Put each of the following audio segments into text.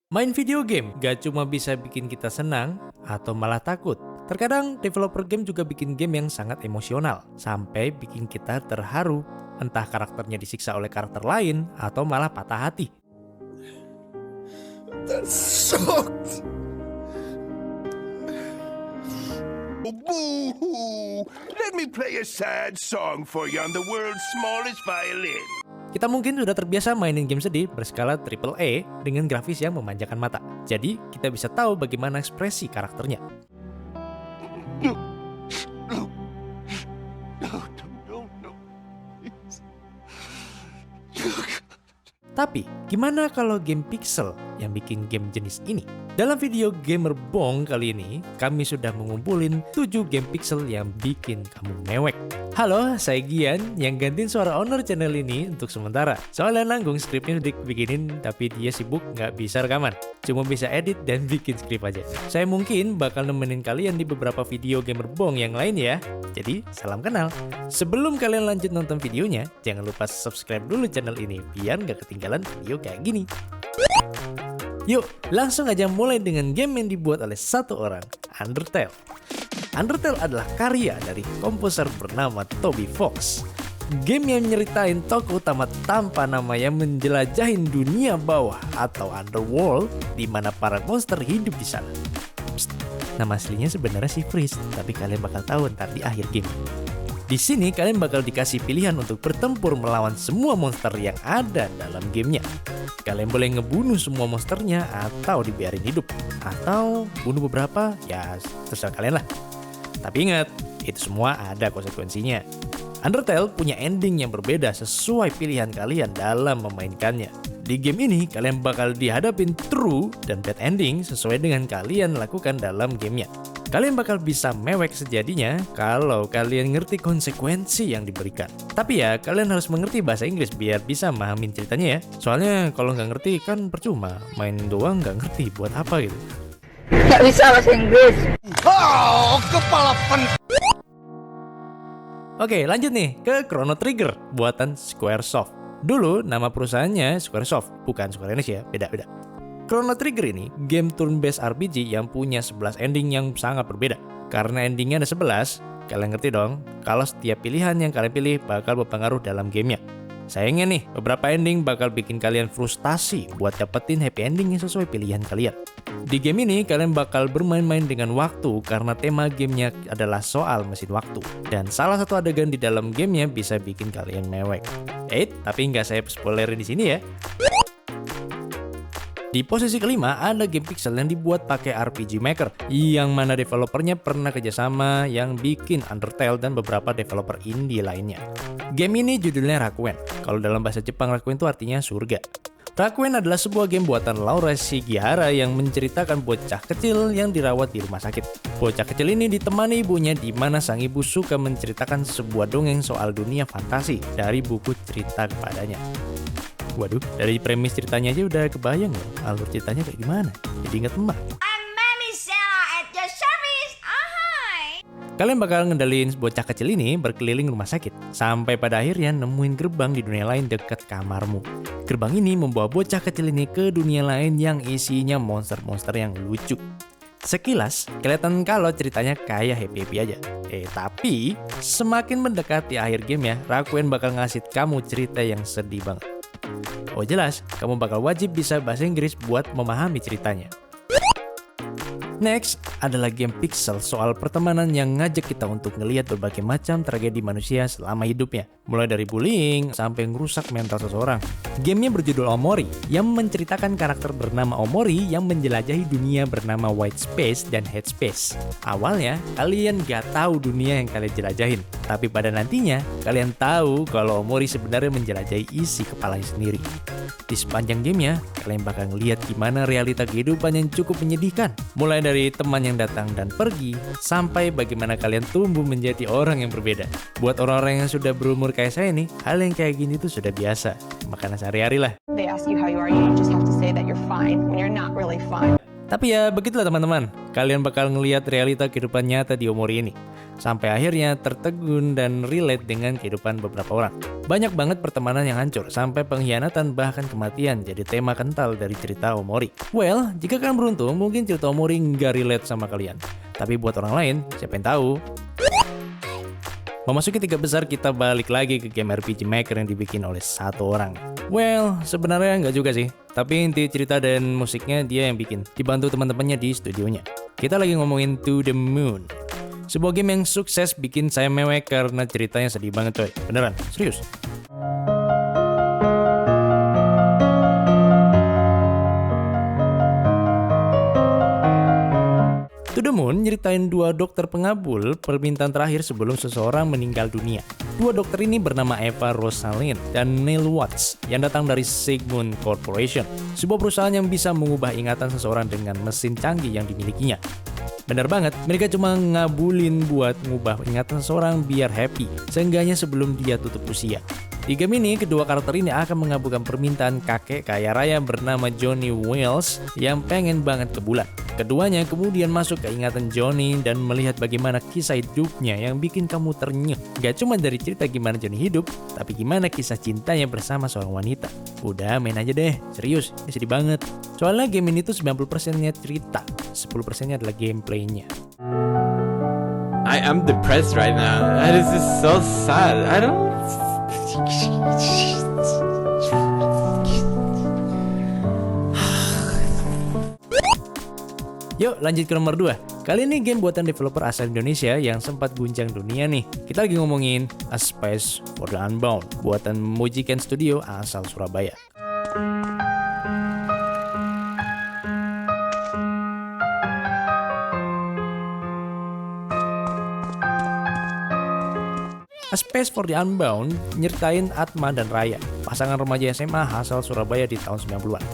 Main video game gak cuma bisa bikin kita senang atau malah takut. Terkadang developer game juga bikin game yang sangat emosional, sampai bikin kita terharu, entah karakternya disiksa oleh karakter lain atau malah patah hati. That sucked. Boo-hoo! Let me play a sad song for you on the world's smallest violin. Kita mungkin sudah terbiasa mainin game sedih berskala AAA dengan grafis yang memanjakan mata. Jadi, kita bisa tahu bagaimana ekspresi karakternya. No. Tapi, gimana kalau game pixel yang bikin game jenis ini? Dalam video Gamer Bong kali ini, kami sudah mengumpulin 7 game pixel yang bikin kamu mewek. Halo, saya Gian yang gantiin suara owner channel ini untuk sementara. Soalnya nanggung skripnya udah bikinin, tapi dia sibuk nggak bisa rekaman. Cuma bisa edit dan bikin skrip aja. Saya mungkin bakal nemenin kalian di beberapa video Gamer Bong yang lain ya. Jadi, salam kenal. Sebelum kalian lanjut nonton videonya, jangan lupa subscribe dulu channel ini biar nggak ketinggalan video kayak gini. Yuk, langsung aja mulai dengan game yang dibuat oleh satu orang, Undertale. Undertale adalah karya dari komposer bernama Toby Fox. Game yang nyeritain tokoh utama tanpa nama yang menjelajahin dunia bawah atau underworld di mana para monster hidup di sana. Psst, nama aslinya sebenarnya si Freeze, tapi kalian bakal tahu ntar di akhir game. Di sini kalian bakal dikasih pilihan untuk bertempur melawan semua monster yang ada dalam gamenya. Kalian boleh ngebunuh semua monsternya atau dibiarin hidup. Atau bunuh beberapa, ya terserah kalian lah. Tapi ingat, itu semua ada konsekuensinya. Undertale punya ending yang berbeda sesuai pilihan kalian dalam memainkannya. Di game ini, kalian bakal dihadapin true dan bad ending sesuai dengan kalian lakukan dalam gamenya. Kalian bakal bisa mewek sejadinya kalau kalian ngerti konsekuensi yang diberikan. Tapi ya, kalian harus mengerti bahasa Inggris biar bisa memahami ceritanya ya. Soalnya kalau nggak ngerti kan percuma, main doang nggak ngerti buat apa gitu. Nggak bisa bahasa Inggris. Oh, kepala Oke, lanjut nih ke Chrono Trigger buatan Squaresoft. Dulu nama perusahaannya Squaresoft, bukan Square Enix ya, beda-beda. Chrono Trigger ini game turn-based RPG yang punya 11 ending yang sangat berbeda. Karena endingnya ada 11, kalian ngerti dong kalau setiap pilihan yang kalian pilih bakal berpengaruh dalam gamenya. Sayangnya nih, beberapa ending bakal bikin kalian frustasi buat dapetin happy ending yang sesuai pilihan kalian. Di game ini, kalian bakal bermain-main dengan waktu karena tema gamenya adalah soal mesin waktu. Dan salah satu adegan di dalam gamenya bisa bikin kalian mewek. Tapi nggak saya spoilerin di sini ya. Di posisi kelima ada game pixel yang dibuat pakai RPG Maker, yang mana developernya pernah kerjasama yang bikin Undertale dan beberapa developer indie lainnya. Game ini judulnya Rakuen. Kalau dalam bahasa Jepang Rakuen itu artinya surga. Rakuen adalah sebuah game buatan Laura Shigihara yang menceritakan bocah kecil yang dirawat di rumah sakit. Bocah kecil ini ditemani ibunya di mana sang ibu suka menceritakan sebuah dongeng soal dunia fantasi dari buku cerita kepadanya. Waduh, dari premis ceritanya aja udah kebayang loh alur ceritanya kayak gimana. Jadi inget emak. Kalian bakal ngendalin bocah kecil ini berkeliling rumah sakit, sampai pada akhirnya nemuin gerbang di dunia lain dekat kamarmu. Gerbang ini membawa bocah kecil ini ke dunia lain yang isinya monster-monster yang lucu. Sekilas, kelihatan kalau ceritanya kayak happy-happy aja. Tapi, semakin mendekati akhir game ya, Rakuen bakal ngasih kamu cerita yang sedih banget. Oh jelas, kamu bakal wajib bisa bahasa Inggris buat memahami ceritanya. Next adalah game pixel soal pertemanan yang ngajak kita untuk ngelihat berbagai macam tragedi manusia selama hidupnya. Mulai dari bullying sampai ngerusak mental seseorang. Gamenya berjudul Omori yang menceritakan karakter bernama Omori yang menjelajahi dunia bernama White Space dan Head Space. Awalnya kalian gak tahu dunia yang kalian jelajahin, tapi pada nantinya kalian tahu kalau Omori sebenarnya menjelajahi isi kepalanya sendiri. Di sepanjang gamenya, kalian bakal ngeliat gimana realita kehidupan yang cukup menyedihkan. Mulai dari teman yang datang dan pergi, sampai bagaimana kalian tumbuh menjadi orang yang berbeda. Buat orang-orang yang sudah berumur kayak saya nih, hal yang kayak gini tuh sudah biasa. Makanan sehari-hari lah. They ask you how you are, you just have to say that you're fine when you're not really fine. Tapi ya begitulah teman-teman, kalian bakal ngelihat realita kehidupan nyata di Omori ini. Sampai akhirnya tertegun dan relate dengan kehidupan beberapa orang. Banyak banget pertemanan yang hancur, sampai pengkhianatan bahkan kematian jadi tema kental dari cerita Omori. Well, jika kalian beruntung, mungkin cerita Omori nggak relate sama kalian. Tapi buat orang lain, siapa yang tahu? Memasuki 3 besar, kita balik lagi ke game RPG Maker yang dibikin oleh satu orang. Well, sebenarnya nggak juga sih. Tapi inti cerita dan musiknya dia yang bikin, dibantu teman-temannya di studionya. Kita lagi ngomongin To The Moon. Sebuah game yang sukses bikin saya mewek karena ceritanya sedih banget coy. Beneran, serius. To The Moon nyeritain 2 dokter pengabul permintaan terakhir sebelum seseorang meninggal dunia. 2 dokter ini bernama Eva Rosalind dan Neil Watts yang datang dari Sigmund Corporation, sebuah perusahaan yang bisa mengubah ingatan seseorang dengan mesin canggih yang dimilikinya. Bener banget, mereka cuma ngabulin buat ngubah ingatan seseorang biar happy, seenggaknya sebelum dia tutup usia. Di game ini, kedua karakter ini akan mengabulkan permintaan kakek kaya raya bernama Johnny Wells yang pengen banget ke bulan. Keduanya kemudian masuk ke ingatan Johnny dan melihat bagaimana kisah hidupnya yang bikin kamu ternyuh. Gak cuma dari cerita gimana Johnny hidup, tapi gimana kisah cintanya bersama seorang wanita. Udah main aja deh, serius, ini sedih banget. Soalnya game ini tuh 90%-nya cerita, 10%-nya adalah gameplaynya. I am depressed right now. This is so sad. I don't... Yuk lanjut ke nomor 2. Kali ini game buatan developer asal Indonesia yang sempat guncang dunia nih. Kita lagi ngomongin A Space for the Unbound, buatan Mojiken Studio asal Surabaya. A Space for the Unbound nyeritain Atma dan Raya, pasangan remaja SMA asal Surabaya di tahun 90-an.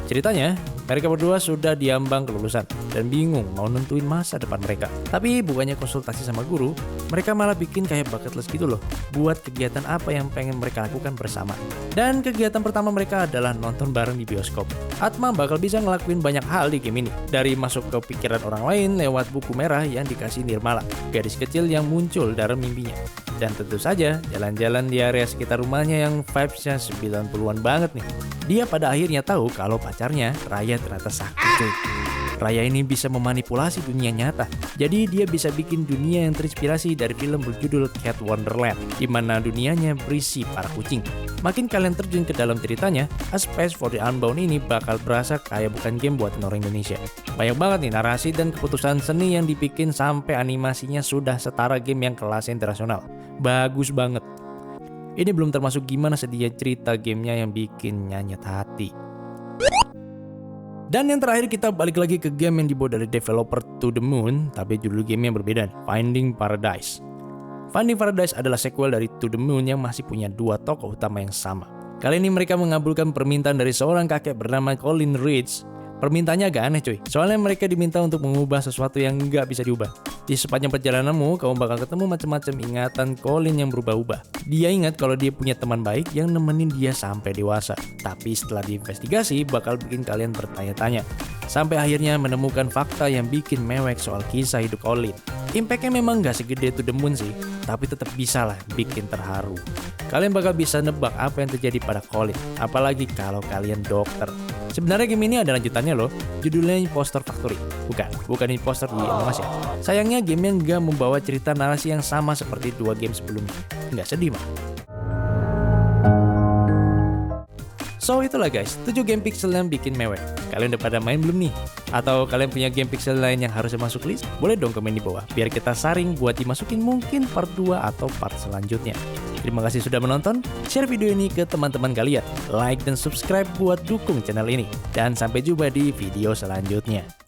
Ceritanya, mereka berdua sudah diambang kelulusan dan bingung mau nentuin masa depan mereka. Tapi bukannya konsultasi sama guru, mereka malah bikin kayak bucket list gitu loh, buat kegiatan apa yang pengen mereka lakukan bersama. Dan kegiatan pertama mereka adalah nonton bareng di bioskop. Atma bakal bisa ngelakuin banyak hal di game ini, dari masuk ke pikiran orang lain lewat buku merah yang dikasih Nirmala, gadis kecil yang muncul dalam mimpinya. Dan tentu saja jalan-jalan di area sekitar rumahnya yang vibes-nya 90-an banget nih. Dia pada akhirnya tahu kalau pacarnya, Raya, ternyata sakit cuy. Raya ini bisa memanipulasi dunia nyata. Jadi dia bisa bikin dunia yang terinspirasi dari film berjudul Cat Wonderland, di mana dunianya berisi para kucing. Makin kalian terjun ke dalam ceritanya, A Space for the Unbound ini bakal berasa kayak bukan game buatan orang Indonesia. Banyak banget nih narasi dan keputusan seni yang dibikin sampai animasinya sudah setara game yang kelas internasional. Bagus banget. Ini belum termasuk gimana sedihnya cerita gamenya yang bikin nyanyet hati. Dan yang terakhir kita balik lagi ke game yang dibuat dari developer To The Moon, tapi judul game yang berbeda, Finding Paradise. Finding Paradise adalah sequel dari To The Moon yang masih punya 2 tokoh utama yang sama. Kali ini mereka mengabulkan permintaan dari seorang kakek bernama Colin Ridge. Permintaannya agak aneh cuy, soalnya mereka diminta untuk mengubah sesuatu yang nggak bisa diubah. Di sepanjang perjalananmu, kamu bakal ketemu macam-macam ingatan Colin yang berubah-ubah. Dia ingat kalau dia punya teman baik yang nemenin dia sampai dewasa. Tapi setelah diinvestigasi, bakal bikin kalian bertanya-tanya. Sampai akhirnya menemukan fakta yang bikin mewek soal kisah hidup Colin. Impactnya memang nggak segede To The Moon sih, tapi tetap bisa lah bikin terharu. Kalian bakal bisa nebak apa yang terjadi pada Colin, apalagi kalau kalian dokter. Sebenarnya game ini ada lanjutannya loh, judulnya Imposter Factory. Bukan Imposter di Among Us ya. Sayangnya gamenya nggak membawa cerita narasi yang sama seperti 2 game sebelumnya. Nggak sedih mah. So itulah guys, 7 game pixel yang bikin mewek. Kalian udah pada main belum nih? Atau kalian punya game pixel lain yang harusnya masuk list? Boleh dong komen di bawah, biar kita saring buat dimasukin mungkin part 2 atau part selanjutnya. Terima kasih sudah menonton, share video ini ke teman-teman kalian, like dan subscribe buat dukung channel ini. Dan sampai jumpa di video selanjutnya.